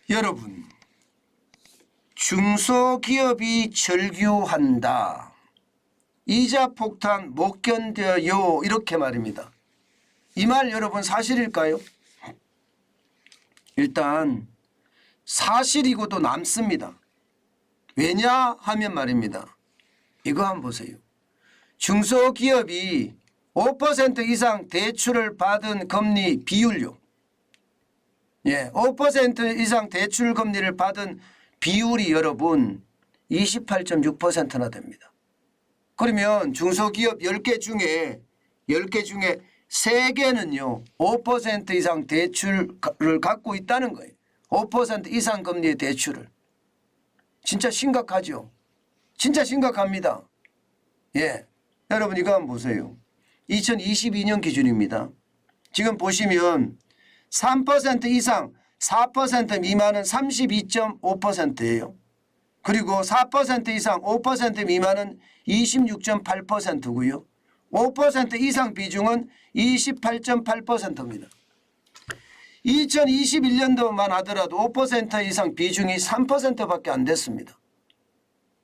여러분, 중소기업이 절규한다. 이자 폭탄 못 견뎌요. 이렇게 말입니다. 이 말 여러분 사실일까요? 일단 사실이고도 남습니다. 왜냐 하면 말입니다. 이거 한번 보세요. 중소기업이 5% 이상 대출을 받은 금리 비율요. 5% 이상 대출 금리를 받은 비율이 여러분 28.6%나 됩니다. 그러면 중소기업 10개 중에 3개는요 5% 이상 대출을 갖고 있다는 거예요. 5% 이상 금리의 대출을. 진짜 심각하죠. 진짜 심각합니다. 여러분 이거 한번 보세요. 2022년 기준입니다. 지금 보시면 3% 이상 4% 미만은 32.5%예요. 그리고 4% 이상 5% 미만은 26.8%고요. 5% 이상 비중은 28.8%입니다. 2021년도만 하더라도 5% 이상 비중이 3%밖에 안 됐습니다.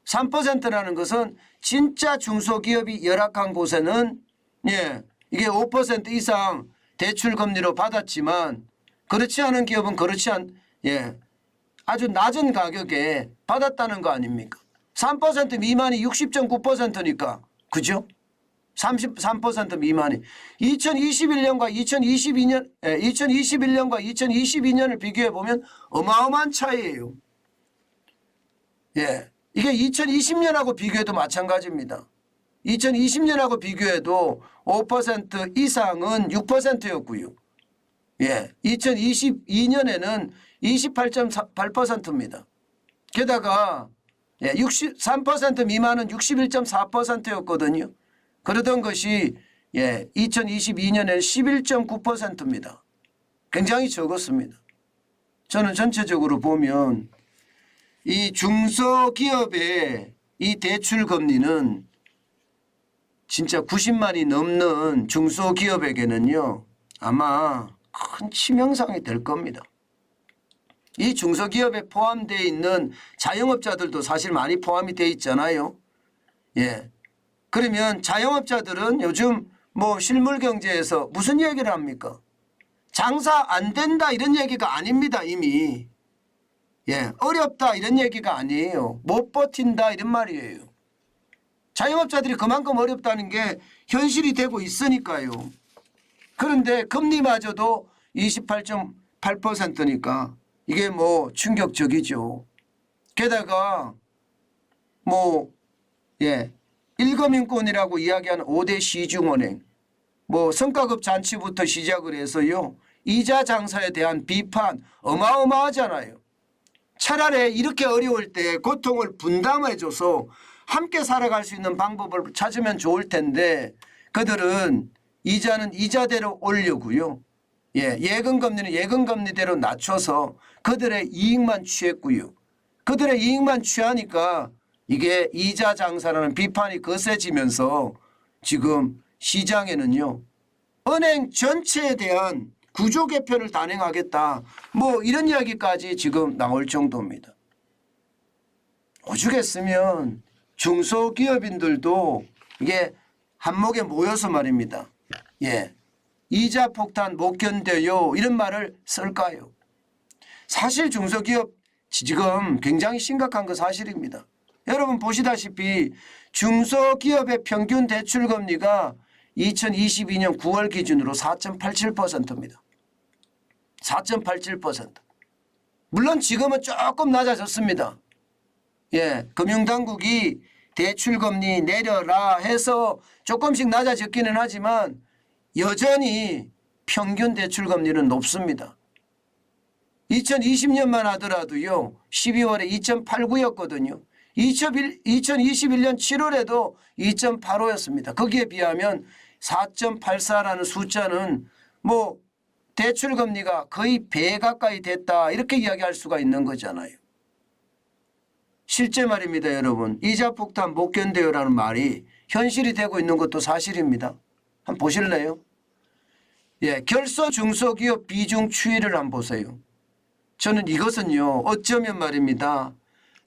3%라는 것은 진짜 중소기업이 열악한 곳에는 이게 5% 이상 대출 금리로 받았지만 그렇지 않은 기업은 아주 낮은 가격에 받았다는 거 아닙니까? 3% 미만이 60.9%니까 그죠? 33% 미만이 2021년과 2022년을 비교해 보면 어마어마한 차이예요. 이게 2020년하고 비교해도 마찬가지입니다. 2020년하고 비교해도 5% 이상은 6%였고요. 2022년에는 28.8%입니다. 게다가 3% 미만은 61.4%였거든요. 그러던 것이 2022년에는 11.9%입니다. 굉장히 적었습니다. 저는 전체적으로 보면 이 중소기업의 이 대출 금리는 진짜 90만이 넘는 중소기업에게는요 아마 큰 치명상이 될 겁니다. 이 중소기업에 포함되어 있는 자영업자들도 사실 많이 포함이 되어 있잖아요. 그러면 자영업자들은 요즘 실물 경제에서 무슨 얘기를 합니까? 장사 안 된다 이런 얘기가 아닙니다. 이미. 어렵다 이런 얘기가 아니에요. 못 버틴다 이런 말이에요. 자영업자들이 그만큼 어렵다는 게 현실이 되고 있으니까요. 그런데 금리마저도 28.8%니까 이게 충격적이죠. 게다가 1금융권이라고 이야기하는 5대 시중은행 성과급 잔치부터 시작을 해서요. 이자 장사에 대한 비판 어마어마하잖아요. 차라리 이렇게 어려울 때 고통을 분담해줘서 함께 살아갈 수 있는 방법을 찾으면 좋을 텐데 그들은 이자는 이자대로 올려고요. 예금금리는 예금금리대로 낮춰서 그들의 이익만 취했고요. 그들의 이익만 취하니까 이게 이자 장사라는 비판이 거세지면서 지금 시장에는요. 은행 전체에 대한 구조 개편을 단행하겠다. 이런 이야기까지 지금 나올 정도입니다. 오죽했으면 중소기업인들도 이게 한목에 모여서 말입니다. 이자 폭탄 못 견뎌요. 이런 말을 쓸까요? 사실 중소기업 지금 굉장히 심각한 거 사실입니다. 여러분 보시다시피 중소기업의 평균 대출금리가 2022년 9월 기준으로 4.87%입니다. 4.87%. 물론 지금은 조금 낮아졌습니다. 금융당국이 대출금리 내려라 해서 조금씩 낮아졌기는 하지만 여전히 평균 대출금리는 높습니다. 2020년만 하더라도요. 12월에 2.89였거든요. 2021년 7월에도 2.85였습니다. 거기에 비하면 4.84라는 숫자는 대출금리가 거의 배 가까이 됐다 이렇게 이야기할 수가 있는 거잖아요. 실제 말입니다. 여러분. 이자 폭탄 못 견뎌요라는 말이 현실이 되고 있는 것도 사실입니다. 한번 보실래요? 결소 중소기업 비중 추이를 한번 보세요. 저는 이것은요, 어쩌면 말입니다,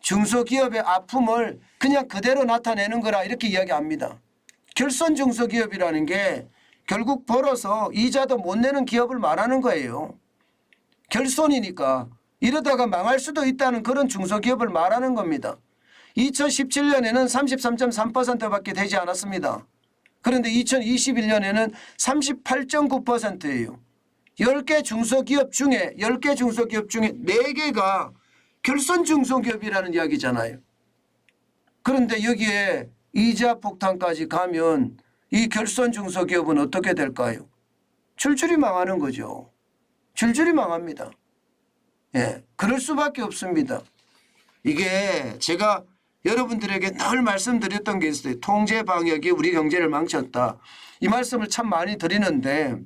중소기업의 아픔을 그냥 그대로 나타내는 거라 이렇게 이야기합니다. 결손 중소기업이라는 게 결국 벌어서 이자도 못 내는 기업을 말하는 거예요. 결손이니까 이러다가 망할 수도 있다는 그런 중소기업을 말하는 겁니다. 2017년에는 33.3%밖에 되지 않았습니다. 그런데 2021년에는 38.9%예요. 10개 중소기업 중에 4개가 결손 중소기업이라는 이야기잖아요. 그런데 여기에 이자 폭탄까지 가면 이 결손 중소기업은 어떻게 될까요? 줄줄이 망하는 거죠. 줄줄이 망합니다. 예, 그럴 수밖에 없습니다. 이게 제가 여러분들에게 늘 말씀드렸던 게 있어요. 통제 방역이 우리 경제를 망쳤다. 이 말씀을 참 많이 드리는데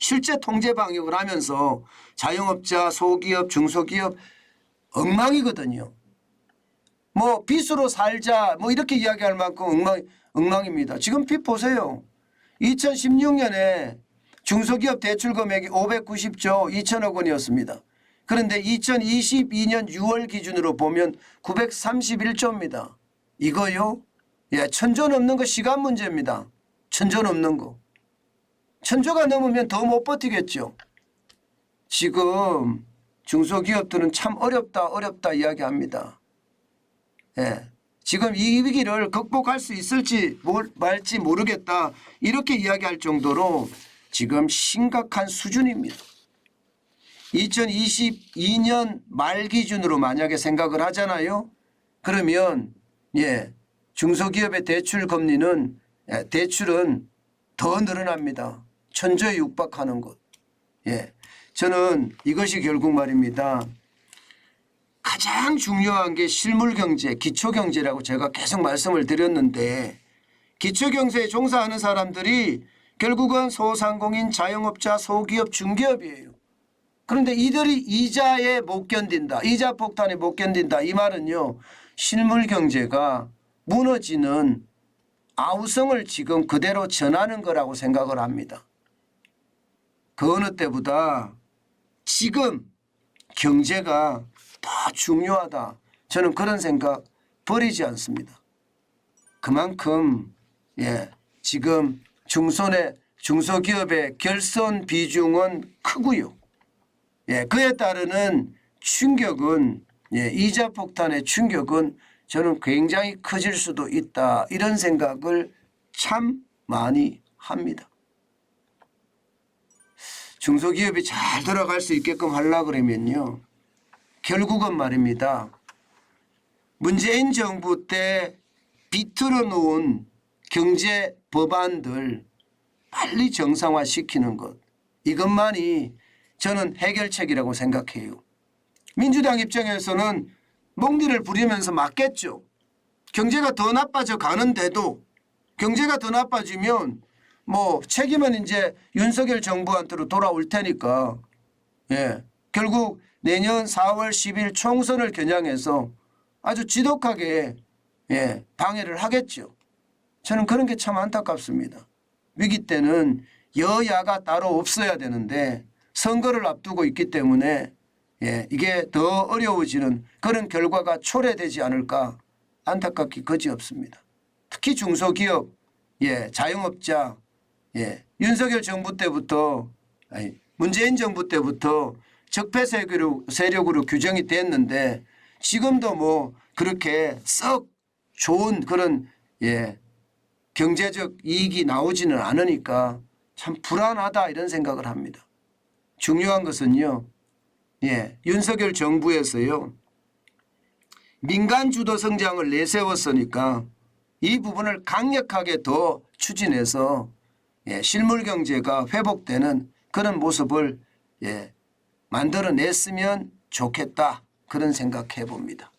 실제 통제 방역을 하면서 자영업자, 소기업, 중소기업 엉망이거든요. 뭐 빚으로 살자 뭐 이렇게 이야기할 만큼 엉망입니다. 지금 빚 보세요. 2016년에 중소기업 대출 금액이 590조 2천억 원이었습니다. 그런데 2022년 6월 기준으로 보면 931조입니다. 이거요? 예, 1,000조 넘는 거 시간 문제입니다. 1,000조 넘는 거. 1,000조가 넘으면 더 못 버티겠죠. 지금 중소기업들은 참 어렵다 이야기합니다. 예, 지금 이 위기를 극복할 수 있을지 말지 모르겠다 이렇게 이야기할 정도로 지금 심각한 수준입니다. 2022년 말 기준으로 만약에 생각을 하잖아요. 그러면 예, 중소기업의 대출 금리는 대출은 더 늘어납니다. 1,000조에 육박하는 것. 예, 저는 이것이 결국 말입니다. 가장 중요한 게 실물경제, 기초경제라고 제가 계속 말씀을 드렸는데 기초경제에 종사하는 사람들이 결국은 소상공인, 자영업자, 소기업, 중기업이에요. 그런데 이들이 이자에 못 견딘다. 이자 폭탄에 못 견딘다. 이 말은요. 실물경제가 무너지는 아우성을 지금 그대로 전하는 거라고 생각을 합니다. 그 어느 때보다 지금 경제가 더 중요하다. 저는 그런 생각 버리지 않습니다. 그만큼 예, 지금 중소기업의 결손 비중은 크고요. 예, 그에 따르는 충격은 이자 폭탄의 충격은 저는 굉장히 커질 수도 있다. 이런 생각을 참 많이 합니다. 중소기업이 잘 돌아갈 수 있게끔 하려고 그러면요. 결국은 말입니다. 문재인 정부 때 비틀어 놓은 경제 법안들 빨리 정상화시키는 것. 이것만이 저는 해결책이라고 생각해요. 민주당 입장에서는 몽디를 부리면서 맞겠죠. 경제가 더 나빠져 가는데도 경제가 더 나빠지면 뭐 책임은 이제 윤석열 정부한테로 돌아올 테니까 예, 결국 내년 4월 10일 총선을 겨냥해서 아주 지독하게 예, 방해를 하겠죠. 저는 그런 게 참 안타깝습니다. 위기 때는 여야가 따로 없어야 되는데 선거를 앞두고 있기 때문에 예, 이게 더 어려워지는 그런 결과가 초래되지 않을까 안타깝기 거지없습니다. 특히 중소기업, 예, 자영업자, 예, 윤석열 정부 때부터 문재인 정부 때부터 적폐 세력으로 규정이 됐는데 지금도 뭐 그렇게 썩 좋은 그런 예, 경제적 이익이 나오지는 않으니까 참 불안하다 이런 생각을 합니다. 중요한 것은요. 예, 윤석열 정부에서요. 민간 주도 성장을 내세웠으니까 이 부분을 강력하게 더 추진해서 예, 실물 경제가 회복되는 그런 모습을 예, 만들어냈으면 좋겠다. 그런 생각해 봅니다.